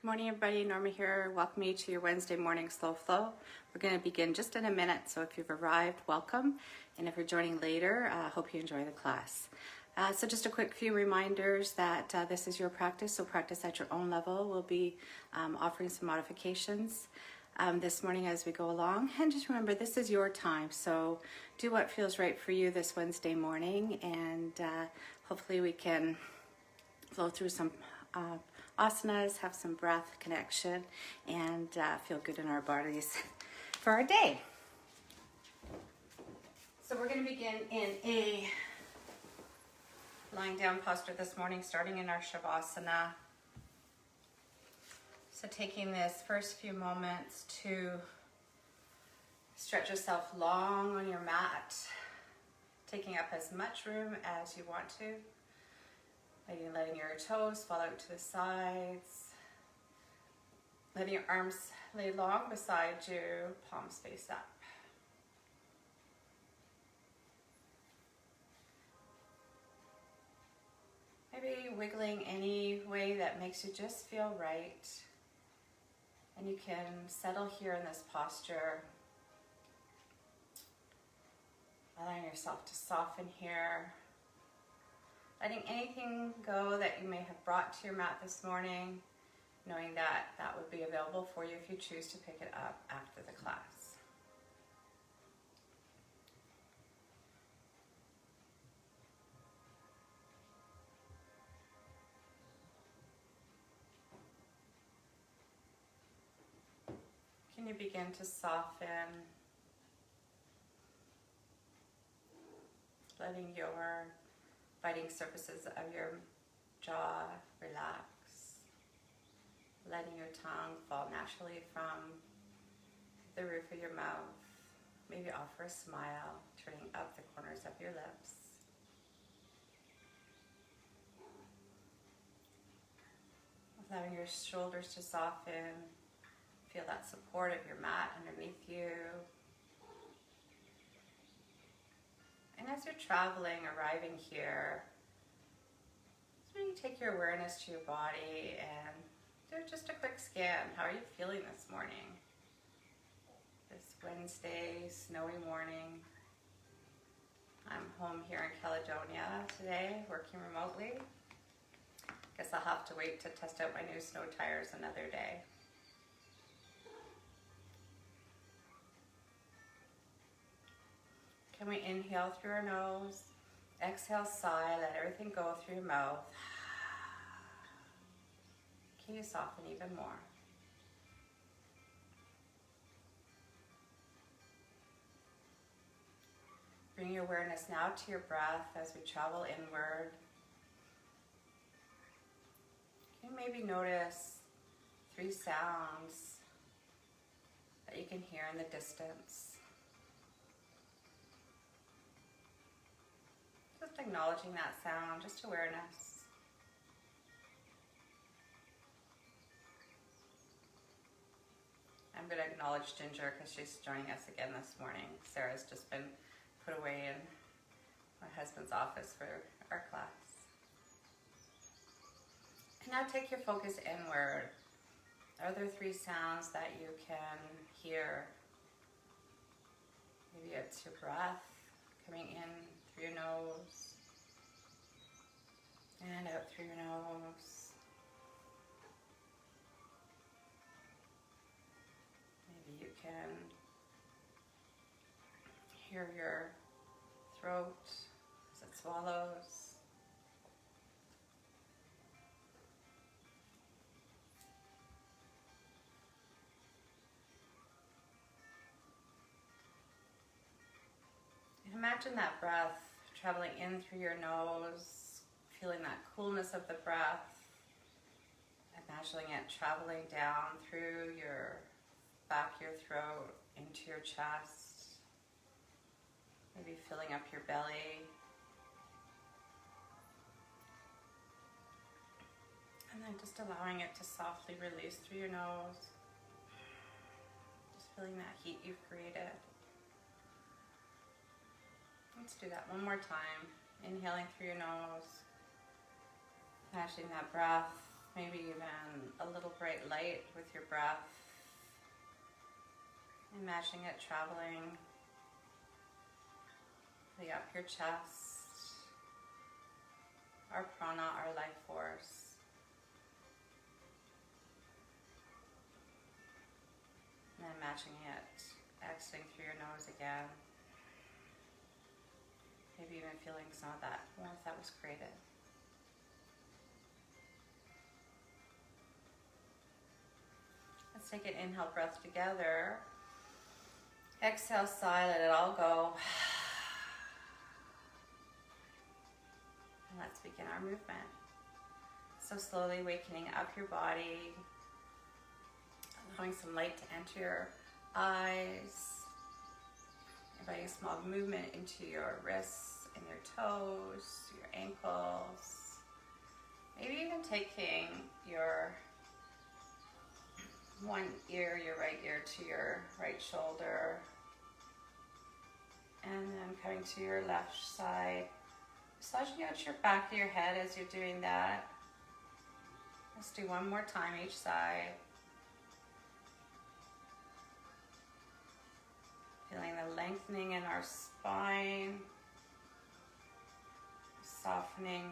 Good morning, everybody. Norma here. Welcome you to your Wednesday morning slow flow. We're going to begin just in a minute, so if you've arrived, welcome. And if you're joining later, hope you enjoy the class. So just a quick few reminders that this is your practice, so practice at your own level. We'll be offering some modifications this morning as we go along. And just remember, this is your time, so do what feels right for you this Wednesday morning, and hopefully we can flow through some asanas, have some breath connection, and feel good in our bodies for our day. So we're going to begin in a lying down posture this morning, starting in our Shavasana. So taking this first few moments to stretch yourself long on your mat, taking up as much room as you want to. Maybe letting your toes fall out to the sides. Letting your arms lay long beside you, palms face up. Maybe wiggling any way that makes you just feel right. And you can settle here in this posture. Allowing yourself to soften here. Letting anything go that you may have brought to your mat this morning, knowing that that would be available for you if you choose to pick it up after the class. Can you begin to soften, letting your biting surfaces of your jaw relax, letting your tongue fall naturally from the roof of your mouth. Maybe offer a smile, turning up the corners of your lips. Allowing your shoulders to soften, feel that support of your mat underneath you. And as you're traveling, arriving here, so you take your awareness to your body and do just a quick scan. How are you feeling this morning? This Wednesday, snowy morning. I'm home here in Caledonia today, working remotely. Guess I'll have to wait to test out my new snow tires another day. Can we inhale through our nose, exhale, sigh, let everything go through your mouth. Can you soften even more? Bring your awareness now to your breath as we travel inward. Can you maybe notice 3 sounds that you can hear in the distance? Just acknowledging that sound, just awareness. I'm going to acknowledge Ginger because she's joining us again this morning. Sarah's just been put away in my husband's office for our class. And now take your focus inward. Are there 3 sounds that you can hear? Maybe it's your breath coming in through your nose and out through your nose. Maybe you can hear your throat as it swallows. Imagine that breath traveling in through your nose, feeling that coolness of the breath, imagining it traveling down through your back, your throat, into your chest, maybe filling up your belly. And then just allowing it to softly release through your nose, just feeling that heat you've created. Let's do that one more time. Inhaling through your nose, imagining that breath, maybe even a little bright light with your breath. Imagining it traveling up your chest, our prana, our life force. And imagining it exiting through your nose again. Maybe even feeling some of that warmth that was created. Let's take an inhale breath together. Exhale, sigh, let it all go. And let's begin our movement. So slowly wakening up your body, allowing some light to enter your eyes, inviting small movement into your wrists and your toes, your ankles. Maybe even taking your one ear, your right ear, to your right shoulder. And then coming to your left side, massaging out your back of your head as you're doing that. Let's do one more time each side. Feeling the lengthening in our spine, softening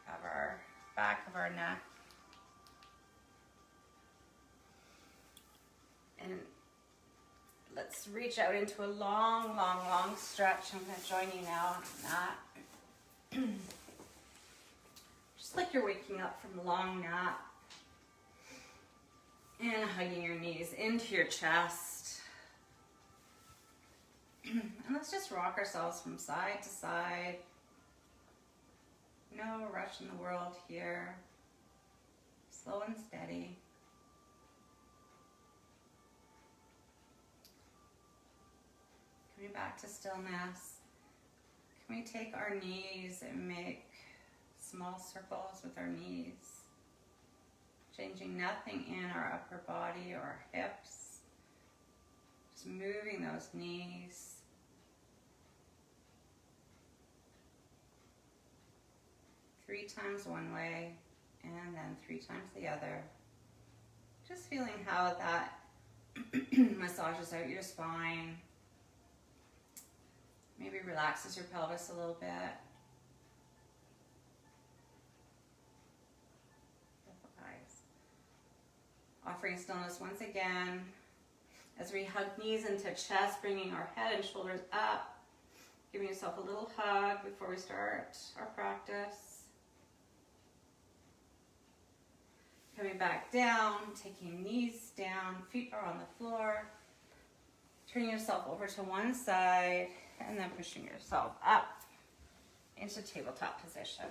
of our back of our neck. And let's reach out into a long, long, long stretch. I'm going to join you now on that. Just like you're waking up from a long nap. And hugging your knees into your chest. And let's just rock ourselves from side to side. No rush in the world here. Slow and steady. Coming back to stillness. Can we take our knees and make small circles with our knees? Changing nothing in our upper body or our hips. Just moving those knees. Three times one way and then 3 times the other. Just feeling how that massages out your spine. Maybe relaxes your pelvis a little bit. Offering stillness once again as we hug knees into chest, bringing our head and shoulders up. Giving yourself a little hug before we start our practice. Coming back down, taking knees down, feet are on the floor. Turning yourself over to one side and then pushing yourself up into tabletop position.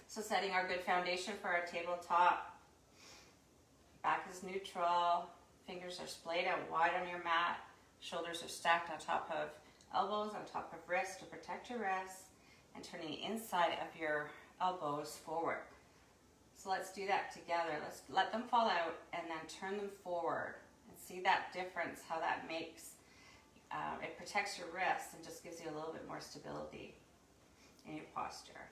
So setting our good foundation for our tabletop. Back is neutral. Fingers are splayed out wide on your mat. Shoulders are stacked on top of elbows, on top of wrists to protect your wrists. And turning the inside of your elbows forward. So let's do that together. Let's let them fall out and then turn them forward. And see that difference, how that makes, it protects your wrists and just gives you a little bit more stability in your posture.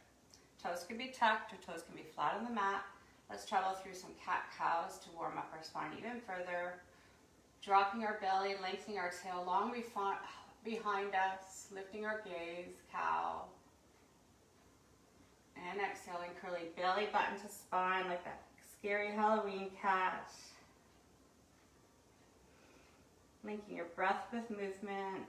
Toes can be tucked or toes can be flat on the mat. Let's travel through some cat-cows to warm up our spine even further. Dropping our belly, lengthening our tail long behind us, lifting our gaze, cow. And exhaling, curly belly button to spine like that scary Halloween cat. Linking your breath with movement.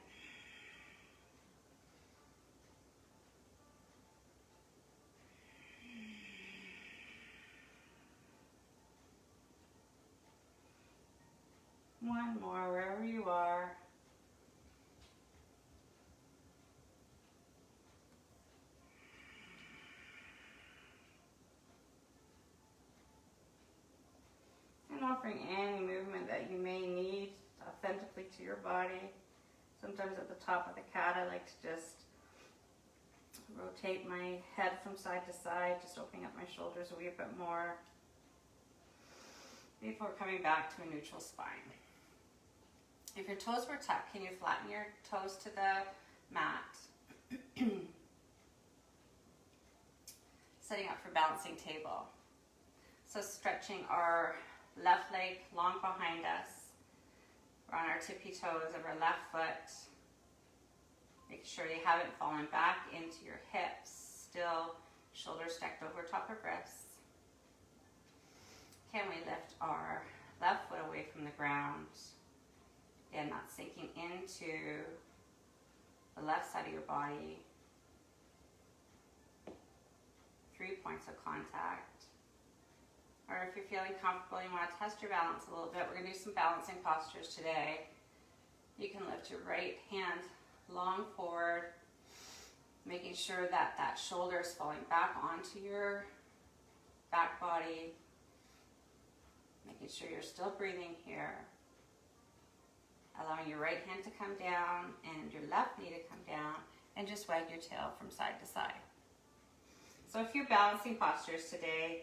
One more, wherever you are. And offering any movement that you may need authentically to your body. Sometimes at the top of the cat, I like to just rotate my head from side to side, just opening up my shoulders a wee bit more before coming back to a neutral spine. If your toes were tucked, can you flatten your toes to the mat? setting up for balancing table. So stretching our left leg long behind us. We're on our tippy toes of our left foot. Make sure you haven't fallen back into your hips. Still shoulders stacked over top of wrists. Can we lift our left foot away from the ground? Again, not sinking into the left side of your body. 3 points of contact. Or if you're feeling comfortable, you want to test your balance a little bit, we're going to do some balancing postures today. You can lift your right hand long forward, making sure that that shoulder is falling back onto your back body, making sure you're still breathing here, allowing your right hand to come down and your left knee to come down, and just wag your tail from side to side. So a few balancing postures today.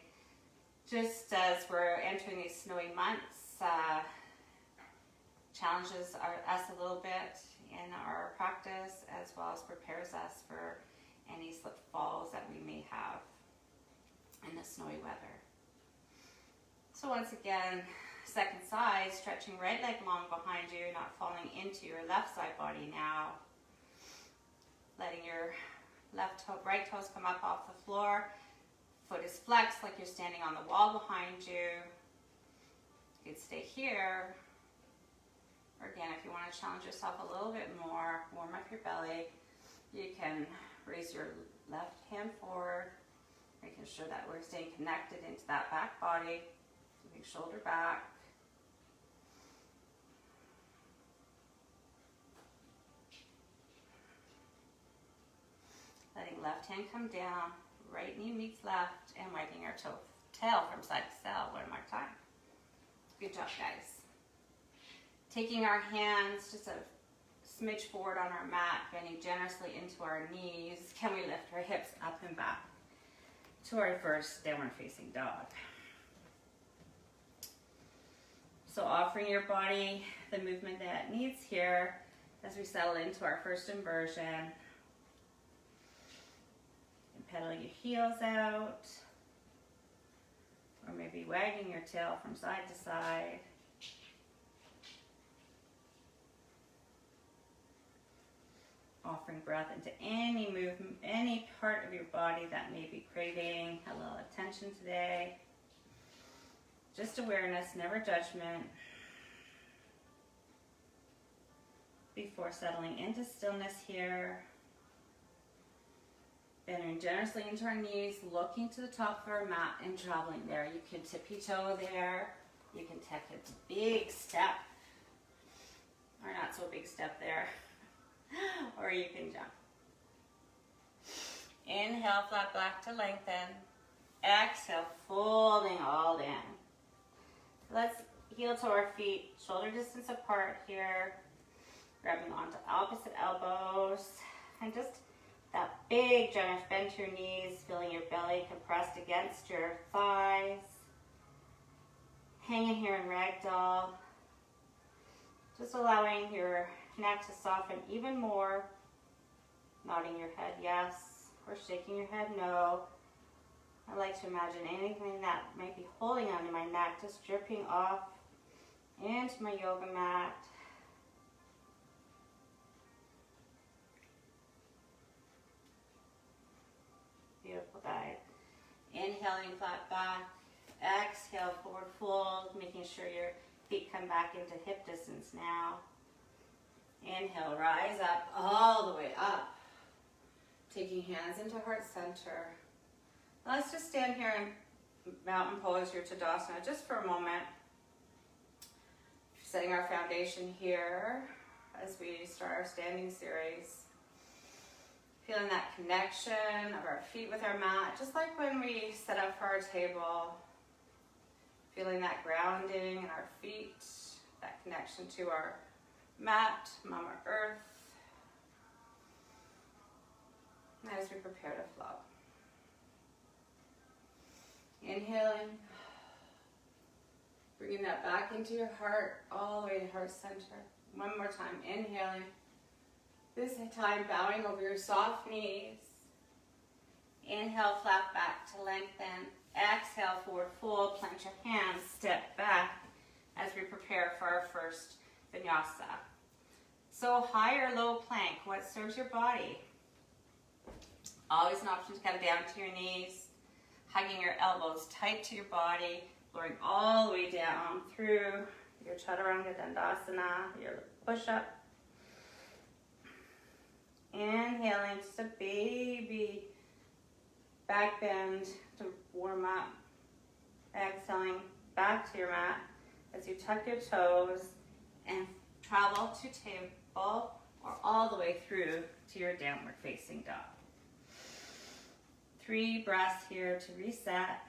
Just as we're entering these snowy months, challenges us a little bit in our practice, as well as prepares us for any slip falls that we may have in the snowy weather. So once again, second side, stretching right leg long behind you, not falling into your left side body now. Letting your right toes come up off the floor. Foot is flexed like you're standing on the wall behind you. You can stay here. Or again, if you want to challenge yourself a little bit more, warm up your belly, you can raise your left hand forward, making sure that we're staying connected into that back body. Big shoulder back. Letting left hand come down. Right knee meets left, and wagging our tail from side to side one more time. Good job, guys. Taking our hands just a smidge forward on our mat, bending generously into our knees. Can we lift our hips up and back to our first downward facing dog? So offering your body the movement that it needs here as we settle into our first inversion. Pedaling your heels out, or maybe wagging your tail from side to side. Offering breath into any movement, any part of your body that may be craving a little attention today. Just awareness, never judgment. Before settling into stillness here. Bending generously into our knees, looking to the top of our mat and traveling there. You can tippy toe there. You can take a big step, or not so big step there, or you can jump. Inhale, flat back to lengthen. Exhale, folding all in. Let's heel to our feet, shoulder distance apart here. Grabbing onto opposite elbows, and just that big generous bend to your knees, feeling your belly compressed against your thighs. Hanging here in ragdoll. Just allowing your neck to soften even more. Nodding your head yes, or shaking your head no. I like to imagine anything that might be holding onto my neck just dripping off into my yoga mat. Beautiful, guys. Inhaling flat back. Exhale, forward fold, making sure your feet come back into hip distance now. Inhale, rise up, all the way up. Taking hands into heart center. Let's just stand here in mountain pose, your Tadasana, just for a moment. Setting our foundation here as we start our standing series. Feeling that connection of our feet with our mat, just like when we set up for our table. Feeling that grounding in our feet, that connection to our mat, Mama Earth, as we prepare to flow. Inhaling, bringing that back into your heart, all the way to heart center. One more time, inhaling. This time bowing over your soft knees. Inhale, flat back to to lengthen. Exhale, forward fold, plant your hands, step back as we prepare for our first vinyasa. So high or low plank, what serves your body? Always an option to come down to your knees, hugging your elbows tight to your body, lowering all the way down through your Chaturanga Dandasana, your push-up. Inhaling, just a baby back bend to warm up. Exhaling back to your mat as you tuck your toes and travel to table or all the way through to your downward facing dog. 3 breaths here to reset.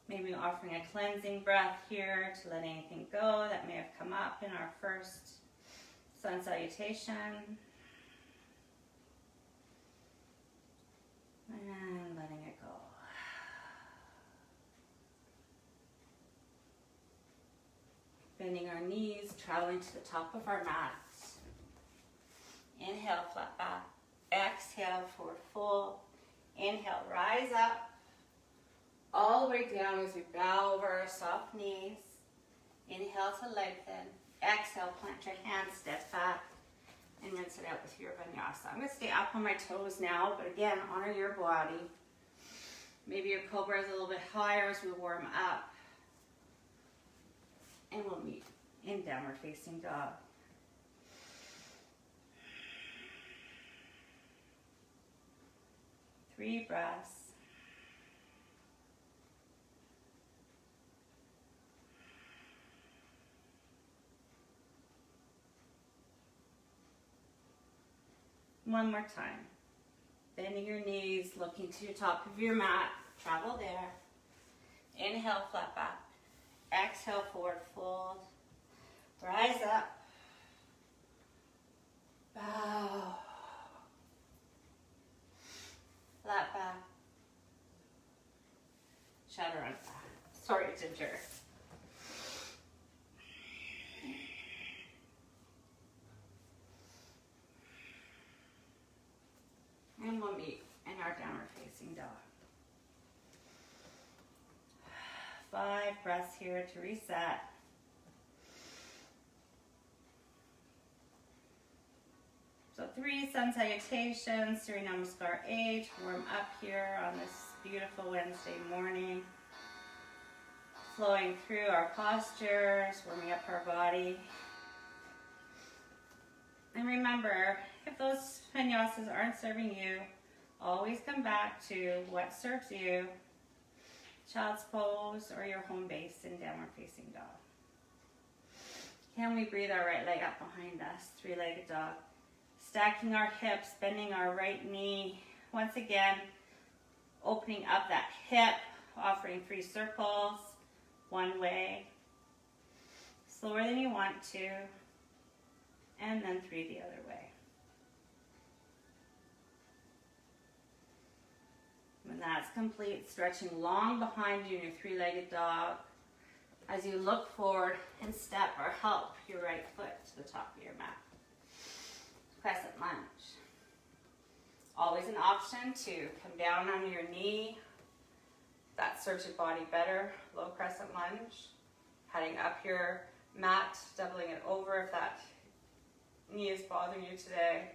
Maybe offering a cleansing breath here to let anything go that may have come up in our first sun salutation. And letting it go. Bending our knees, traveling to the top of our mat. Inhale, flat back. Exhale, forward fold. Inhale, rise up. All the way down as we bow over our soft knees. Inhale to lengthen. Exhale, plant your hands, step back, and rinse it out with your vinyasa. I'm going to stay up on my toes now, but again, honor your body. Maybe your cobra is a little bit higher as we warm up. And we'll meet in downward facing dog. Three breaths. One more time. Bending your knees, looking to the top of your mat. Travel there. Inhale, flat back. Exhale, forward fold. Rise up. Bow. Flat back. Chaturanga. Sorry, Ginger. And we'll meet in our downward facing dog. 5 breaths here to reset. So 3 sun salutations, Surya Namaskar 8, warm up here on this beautiful Wednesday morning. Flowing through our postures, warming up our body. And remember, if those vinyasas aren't serving you, always come back to what serves you. Child's pose or your home base in downward facing dog. Can we breathe our right leg up behind us? 3-legged dog. Stacking our hips, bending our right knee. Once again, opening up that hip, offering 3 circles, one way. Slower than you want to. And then 3 the other way. When that's complete, stretching long behind you in your 3-legged dog as you look forward and step or help your right foot to the top of your mat. Crescent lunge. Always an option to come down on your knee. That serves your body better. Low crescent lunge. Heading up your mat, doubling it over if that knee is bothering you today.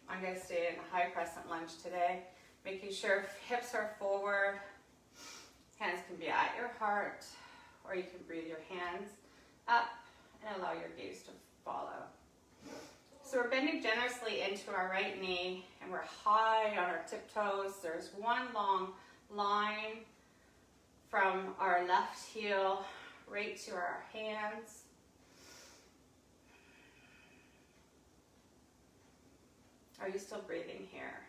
I'm going to stay in a high crescent lunge today. Making sure hips are forward, hands can be at your heart, or you can breathe your hands up and allow your gaze to follow. So we're bending generously into our right knee, and we're high on our tiptoes. There's one long line from our left heel right to our hands. Are you still breathing here?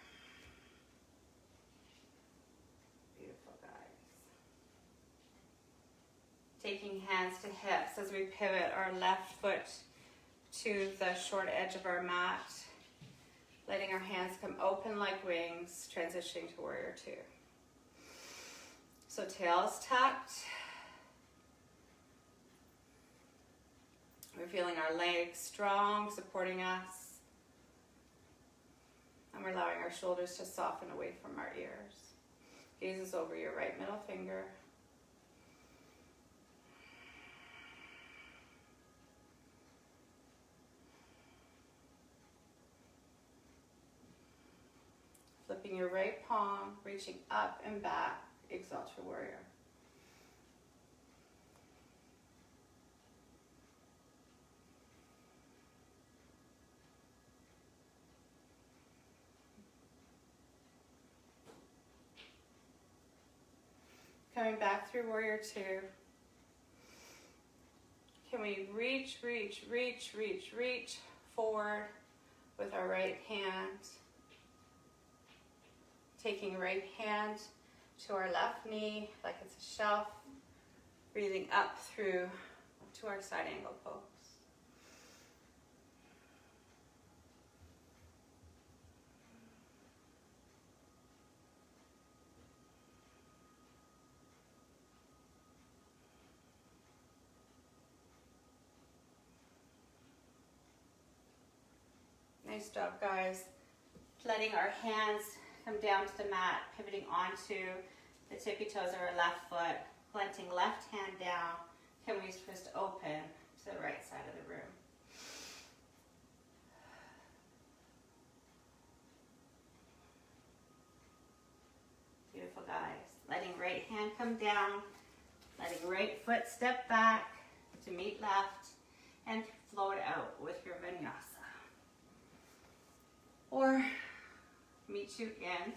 Taking hands to hips as we pivot our left foot to the short edge of our mat. Letting our hands come open like wings, transitioning to Warrior 2. So tails tucked. We're feeling our legs strong, supporting us. And we're allowing our shoulders to soften away from our ears. Gazes over your right middle finger. Flipping your right palm, reaching up and back, exalt your warrior. Coming back through warrior two. Can we reach forward with our right hand? Taking right hand to our left knee like it's a shelf. Breathing up through to our side angle pose. Nice job, guys. Letting our hands come down to the mat, pivoting onto the tippy toes of our left foot, planting left hand down. Can we twist open to the right side of the room? Beautiful, guys. Letting right hand come down, letting right foot step back to meet left, and float out with your vinyasa. Or meet you in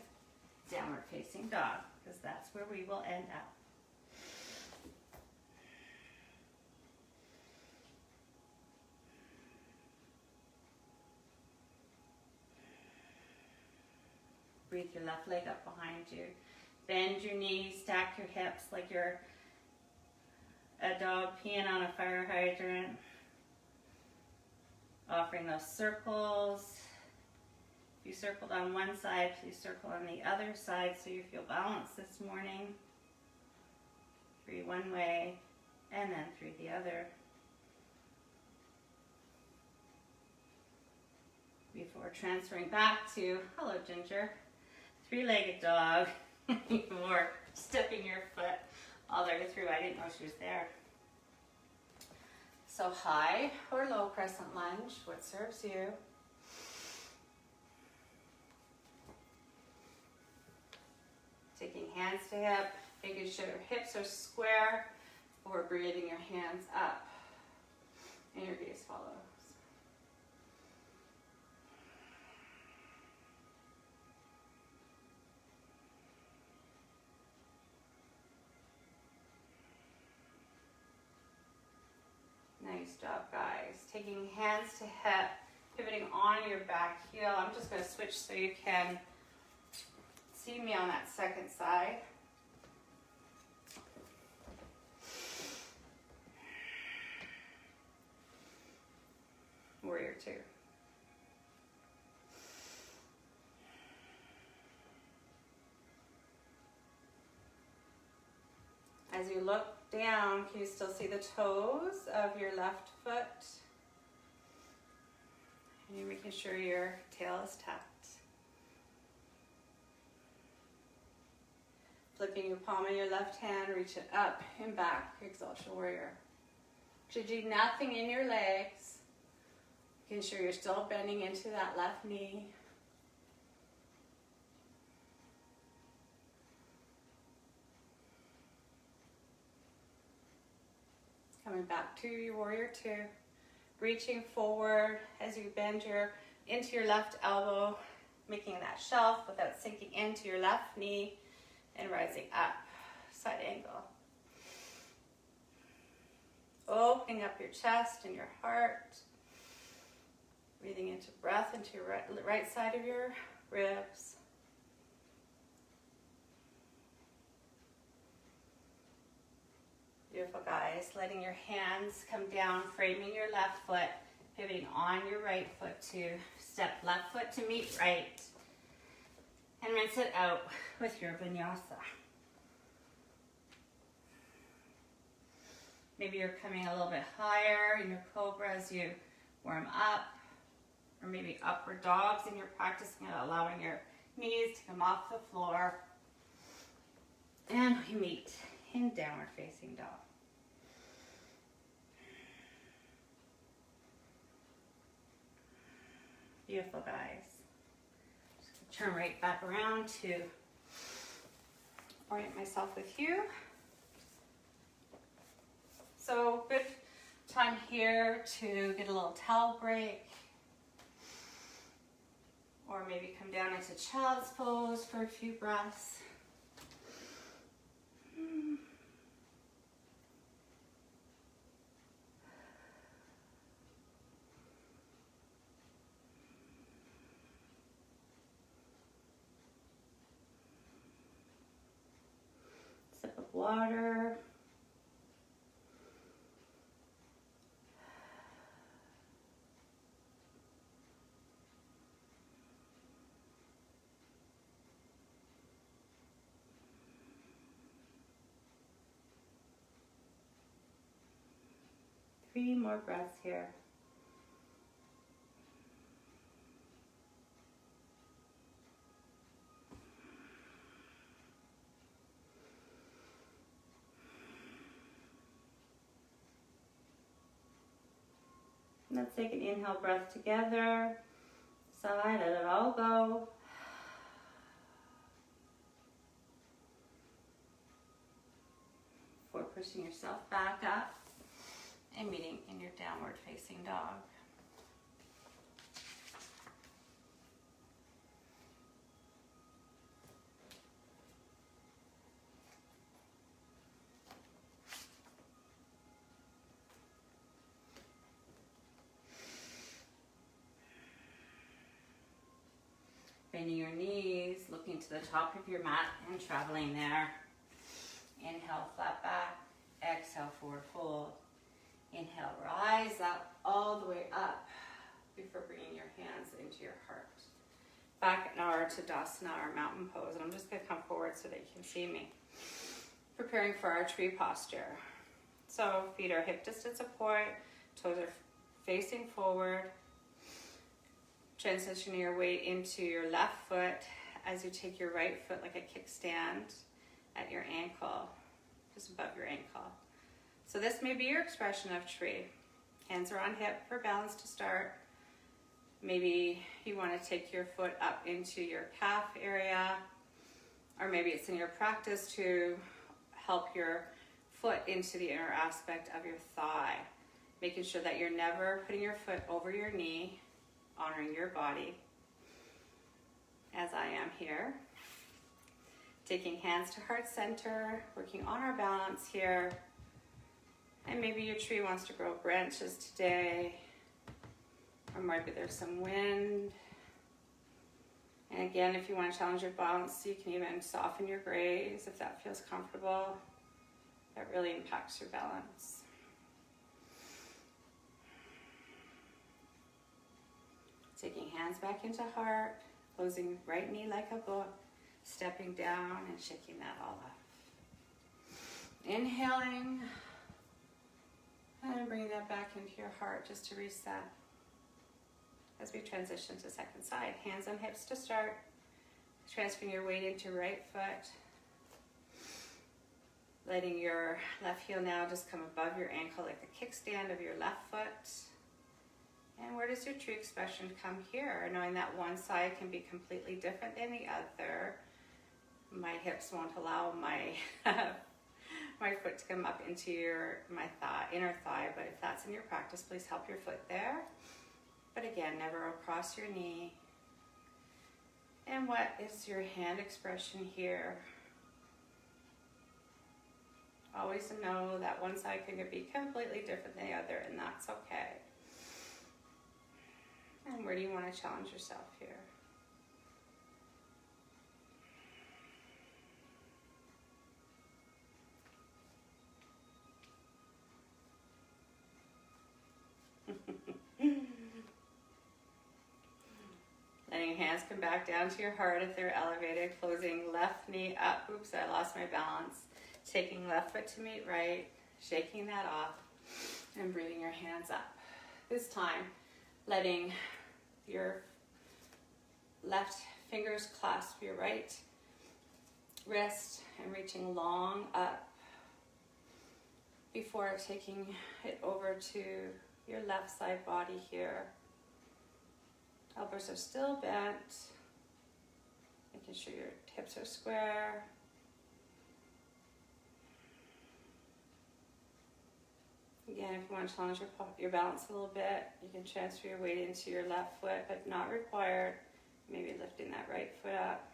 downward facing dog, because that's where we will end up. Breathe your left leg up behind you. Bend your knees, stack your hips like you're a dog peeing on a fire hydrant. Offering those circles. If you circled on one side, please circle on the other side so you feel balanced this morning. 3 one way, and then 3 the other. Before transferring back to, hello Ginger, 3-legged dog. More stepping your foot all the way through. I didn't know she was there. So high or low crescent lunge, what serves you? Taking hands to hip, making sure your hips are square, or breathing your hands up and your gaze follows. Nice job, guys. Taking hands to hip, pivoting on your back heel. I'm just going to switch so you can see me on that second side. Warrior two. As you look down, can you still see the toes of your left foot? And you're making sure your tail is tucked. Flipping your palm in your left hand, reach it up and back, exalt your warrior. Should you do nothing in your legs, making sure you're still bending into that left knee. Coming back to your warrior two, reaching forward as you bend into your left elbow, making that shelf without sinking into your left knee, and rising up, side angle. Opening up your chest and your heart, breathing into breath into your right side of your ribs. Beautiful, guys. Letting your hands come down, framing your left foot, pivoting on your right foot to step left foot to meet right, and rinse it out with your vinyasa. Maybe you're coming a little bit higher in your cobra as you warm up, or maybe upward dogs and you're practicing it, allowing your knees to come off the floor. And we meet in downward facing dog. Beautiful, guys. Just turn right back around to orient myself with you. So good time here to get a little towel break, or maybe come down into child's pose for a few breaths. Sip of water. Three more breaths here. Let's take an inhale breath together. Sigh, let it all go. Before pushing yourself back up and meeting in your downward facing dog. Bending your knees, looking to the top of your mat and traveling there. Inhale, flat back. Exhale, forward fold. Inhale, rise up all the way up before bringing your hands into your heart. Back in our Tadasana, our mountain pose. And I'm just going to come forward so that you can see me. Preparing for our tree posture. So feet are hip distance apart, toes are facing forward. Transitioning your weight into your left foot as you take your right foot like a kickstand at your ankle, just above your ankle. So this may be your expression of tree. Hands are on hip for balance to start. Maybe you want to take your foot up into your calf area, or maybe it's in your practice to help your foot into the inner aspect of your thigh, making sure that you're never putting your foot over your knee, honoring your body, as I am here. Taking hands to heart center, working on our balance here. And maybe your tree wants to grow branches today, or maybe there's some wind. And again, if you want to challenge your balance, you can even soften your gaze if that feels comfortable. That really impacts your balance. Taking hands back into heart, closing right knee like a book, stepping down and shaking that all up. Inhaling, and bringing that back into your heart just to reset. As we transition to second side, hands on hips to start. Transferring your weight into right foot. Letting your left heel now just come above your ankle like the kickstand of your left foot. And where does your tree expression come here? Knowing that one side can be completely different than the other. My hips won't allow my my foot to come up into my thigh, inner thigh, but if that's in your practice, please help your foot there. But again, never across your knee. And what is your hand expression here? Always to know that one side can be completely different than the other, and that's okay. And where do you want to challenge yourself here? Letting your hands come back down to your heart if they're elevated. Closing left knee up. Oops, I lost my balance. Taking left foot to meet right. shaking that off and breathing your hands up. This time, letting your left fingers clasp your right wrist and reaching long up before taking it over to your left side body here. Elbows are still bent, making sure your hips are square. Again, if you want to challenge your balance a little bit, you can transfer your weight into your left foot, but not required. Maybe lifting that right foot up.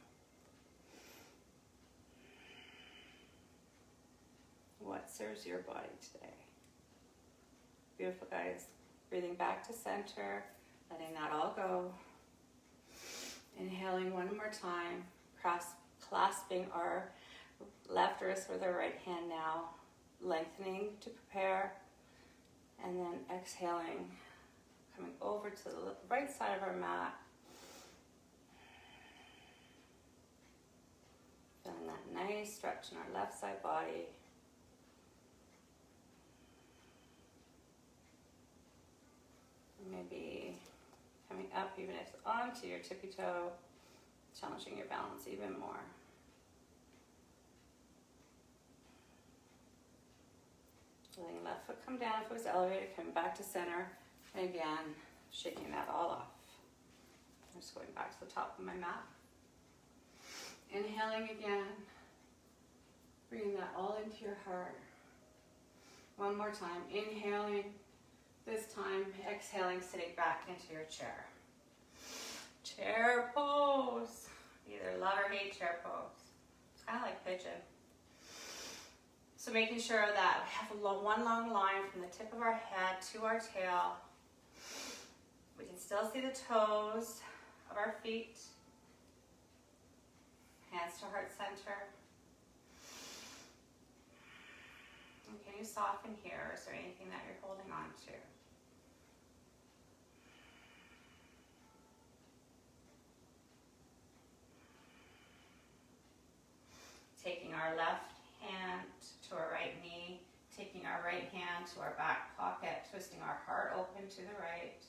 What serves your body today? Beautiful, guys. Breathing back to center, letting that all go. Inhaling one more time, clasping our left wrist with our right hand now, lengthening to prepare, and then exhaling, coming over to the right side of our mat. Feeling that nice stretch in our left side body. Maybe coming up even if onto your tippy toe, challenging your balance even more. Letting left foot come down if it was elevated, coming back to center, and again, shaking that all off. I'm just going back to the top of my mat. Inhaling again, bringing that all into your heart. One more time, inhaling. This time, exhaling, sitting back into your chair. Chair pose. Either love or hate chair pose. It's kind of like pigeon. So making sure that we have one long line from the tip of our head to our tail. We can still see the toes of our feet. Hands to heart center. And can you soften here? Is there anything that you're holding on to? Taking our left hand to our right knee, taking our right hand to our back pocket, twisting our heart open to the right,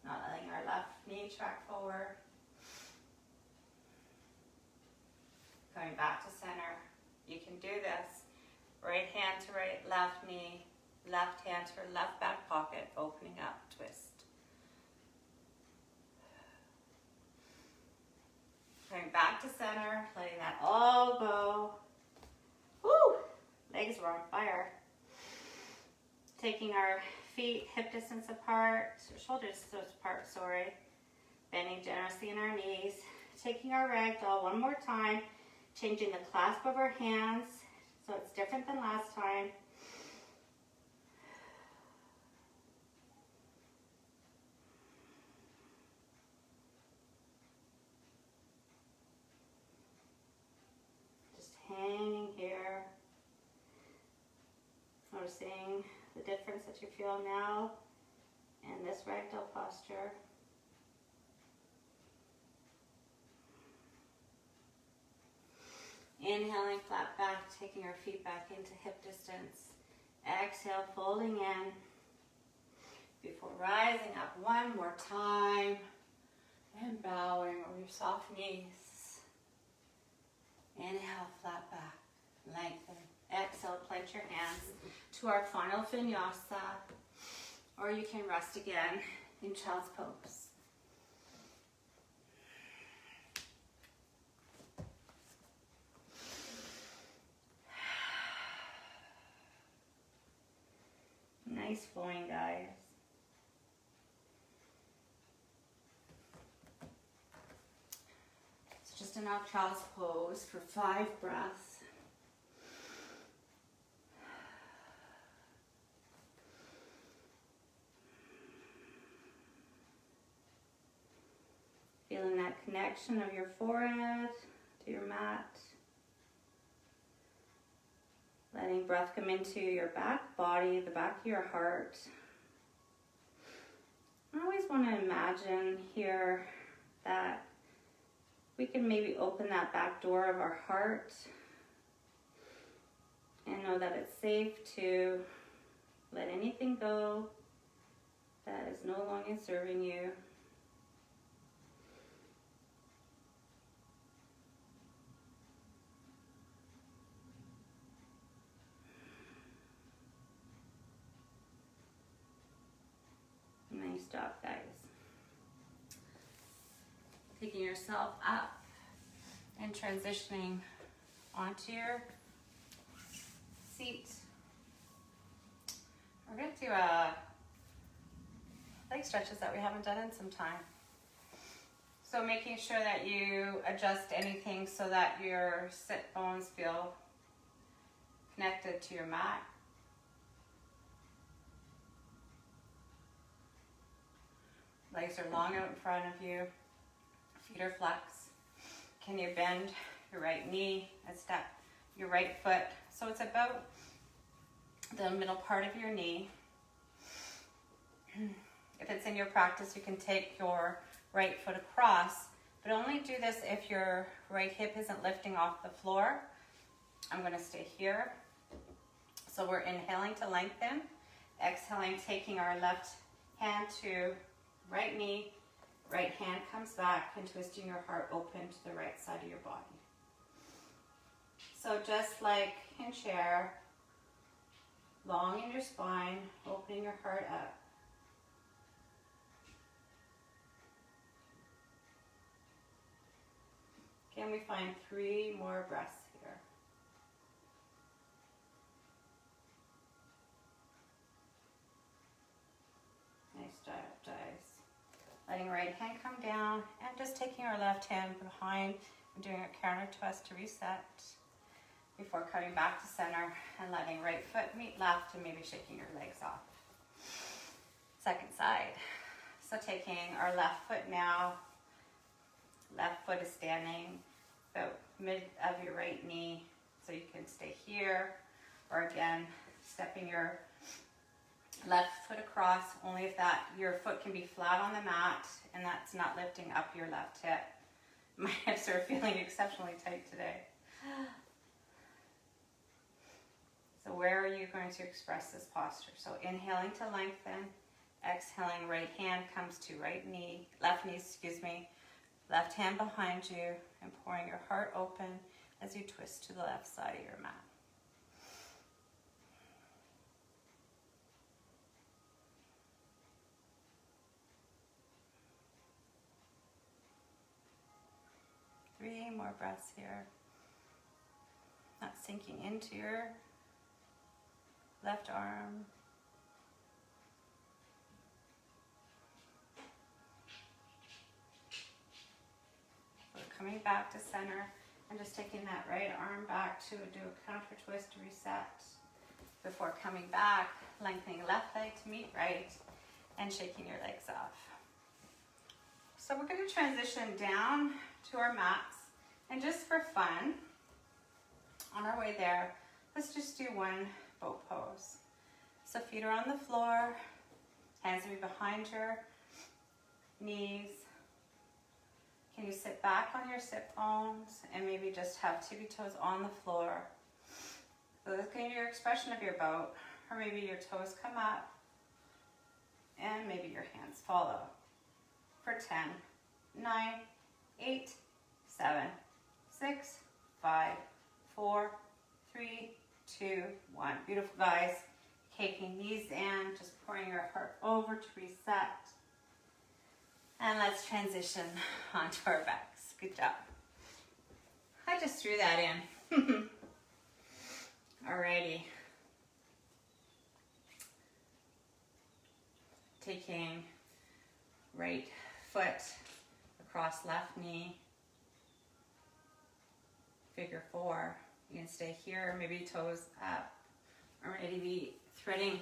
not letting our left knee track forward. Coming back to center. You can do this. Right hand to right, left knee, left hand to left back pocket, opening up, twist. Coming back to center, letting that all go. Woo! Legs were on fire. Taking our feet hip distance apart, shoulder distance apart, sorry. Bending generously in our knees. Taking our ragdoll one more time, changing the clasp of our hands so it's different than last time. Hanging here, noticing the difference that you feel now in this ragdoll posture. Inhaling, flat back, taking our feet back into hip distance. Exhale, folding in before rising up one more time and bowing over your soft knees. Inhale, flat back, lengthen. Exhale, plant your hands to our final vinyasa, or you can rest again in child's pose. Nice flowing, guys. Just an out child's pose for 5 breaths. Feeling that connection of your forehead to your mat. Letting breath come into your back body, the back of your heart. I always want to imagine here that we can maybe open that back door of our heart And know that it's safe to let anything go that is no longer serving you. Nice job, guys. Taking yourself up and transitioning onto your seat. We're going to do leg stretches that we haven't done in some time. So making sure that you adjust anything so that your sit bones feel connected to your mat. Legs are long out in front of you. Feet are flexed. Can you bend your right knee and step your right foot? So it's about the middle part of your knee. If it's in your practice, you can take your right foot across, but only do this if your right hip isn't lifting off the floor. I'm going to stay here. So we're inhaling to lengthen, exhaling, taking our left hand to right knee, right hand comes back, and twisting your heart open to the right side of your body. So just like in chair, long in your spine, opening your heart up. Can we find 3 more breaths here? Nice job, guys. Letting right hand come down and just taking our left hand behind and doing a counter twist to reset before coming back to center and letting right foot meet left and maybe shaking your legs off. Second side. So taking our left foot now, left foot is standing about mid of your right knee, so you can stay here, or again, stepping your left foot across, only if that your foot can be flat on the mat and that's not lifting up your left hip. My hips are feeling exceptionally tight today. So where are you going to express this posture? So inhaling to lengthen, exhaling, right hand comes to right knee, left knee, left hand behind you, and pouring your heart open as you twist to the left side of your mat. Three more breaths here. Not sinking into your left arm. We're coming back to center and just taking that right arm back to do a counter twist to reset before coming back, lengthening left leg to meet right and shaking your legs off. So we're going to transition down to our mats, and just for fun, on our way there, let's just do one boat pose. So feet are on the floor, hands will be behind your knees. Can you sit back on your sit bones and maybe just have tippy toes on the floor? So this can be your expression of your boat, or maybe your toes come up and maybe your hands follow. For 10, 9, 8, 7, 6, 5, 4, 3, 2, 1. Beautiful, guys. Taking knees in, just pouring your heart over to reset. And let's transition onto our backs. Good job. I just threw that in. Alrighty. Taking right foot across left knee. Figure 4. You can stay here, maybe toes up, or maybe threading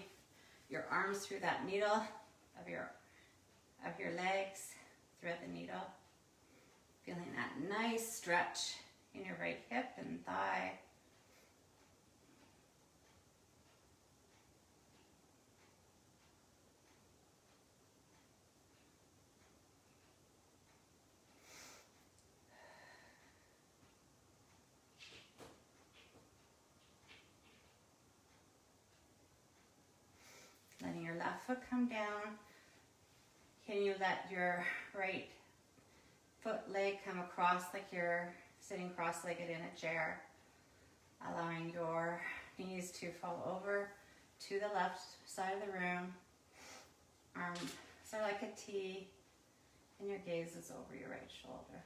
your arms through that needle of your legs. Thread the needle. Feeling that nice stretch in your right hip and thigh. foot come down. Can you let your right foot leg come across like you're sitting cross-legged in a chair, allowing your knees to fall over to the left side of the room. Arms are like a T, and your gaze is over your right shoulder.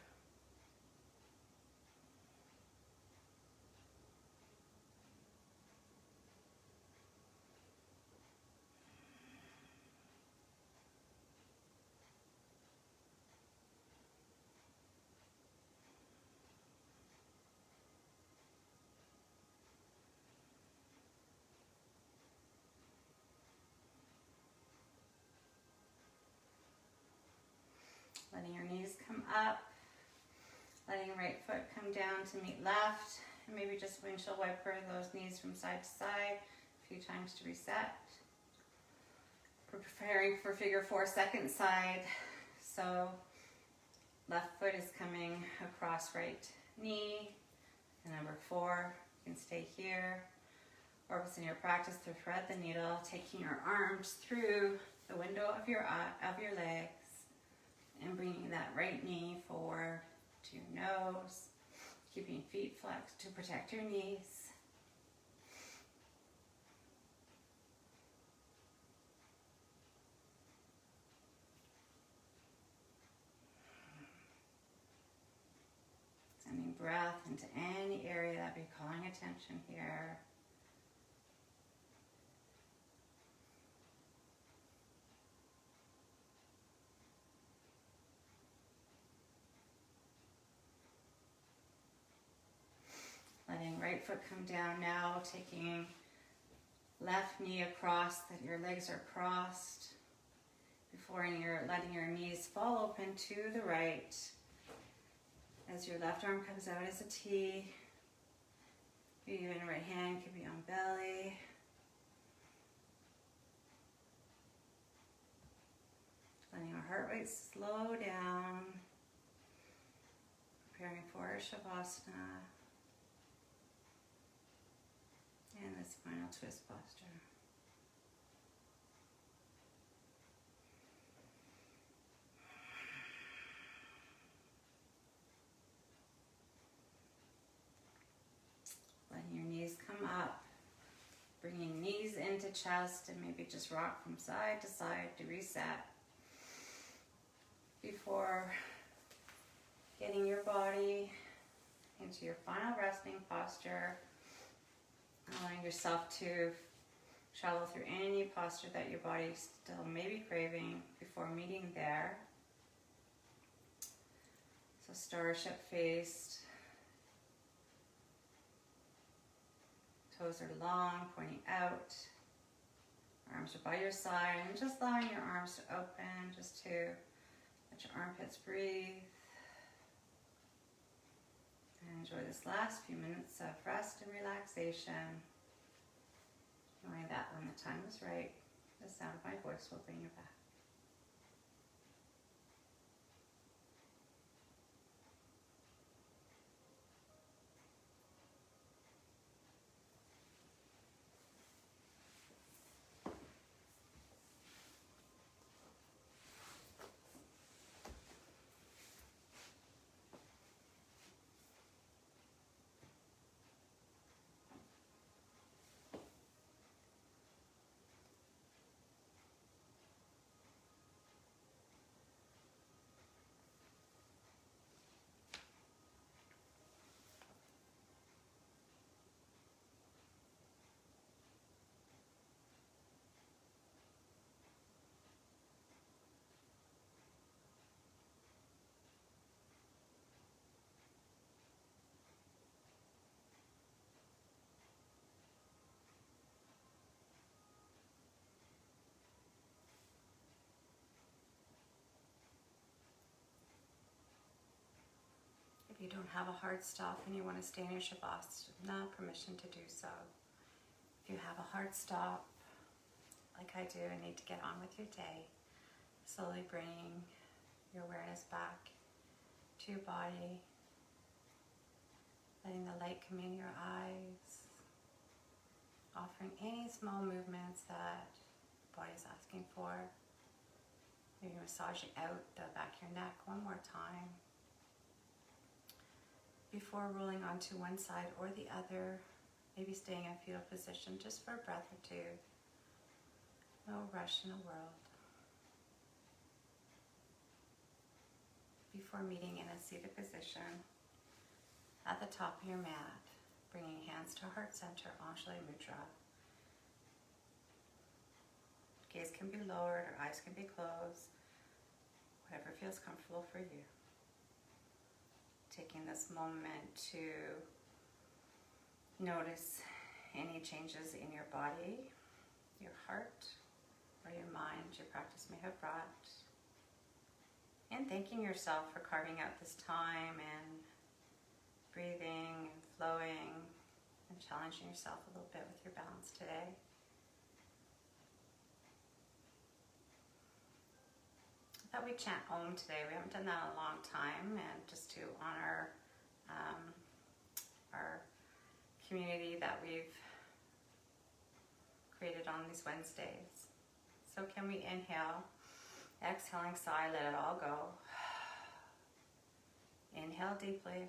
Letting your knees come up, letting right foot come down to meet left, and maybe just windshield wiper those knees from side to side a few times to reset. Preparing for figure four, second side. So left foot is coming across right knee. And number four, you can stay here. Or if it's in your practice to thread the needle, taking your arms through the window of your legs and bringing that right knee forward to your nose, keeping feet flexed to protect your knees. Sending breath into any area that be calling attention here. Letting right foot come down now, taking left knee across, that your legs are crossed. Before letting your knees fall open to the right. As your left arm comes out as a T. Even right hand could be on belly. Letting our heart rate slow down. Preparing for Shavasana. And this final twist posture. Letting your knees come up. Bringing knees into chest and maybe just rock from side to side to reset. Before getting your body into your final resting posture. Allowing yourself to travel through any posture that your body still may be craving before meeting there. So starship faced. Toes are long, pointing out. Arms are by your side, and just allowing your arms to open, just to let your armpits breathe. And enjoy this last few minutes of rest and relaxation. Knowing that when the time is right, the sound of my voice will bring you back. If you don't have a hard stop and you want to stay in your Shavasana, permission to do so. If you have a hard stop, like I do, and need to get on with your day, slowly bringing your awareness back to your body, letting the light come in your eyes, offering any small movements that body's asking for. Maybe massaging out the back of your neck one more time before rolling onto one side or the other. Maybe staying in a fetal position just for a breath or two. No rush in the world. Before meeting in a seated position at the top of your mat, bringing hands to heart center, Anjali Mudra. Gaze can be lowered or eyes can be closed, whatever feels comfortable for you. Taking this moment to notice any changes in your body, your heart, or your mind your practice may have brought. And thanking yourself for carving out this time and breathing and flowing and challenging yourself a little bit with your balance today. I thought we'd chant Om today. We haven't done that in a long time, and just to honor our community that we've created on these Wednesdays. So can we inhale, exhaling, sigh, let it all go. Inhale deeply,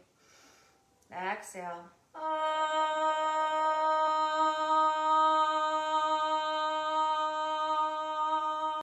exhale,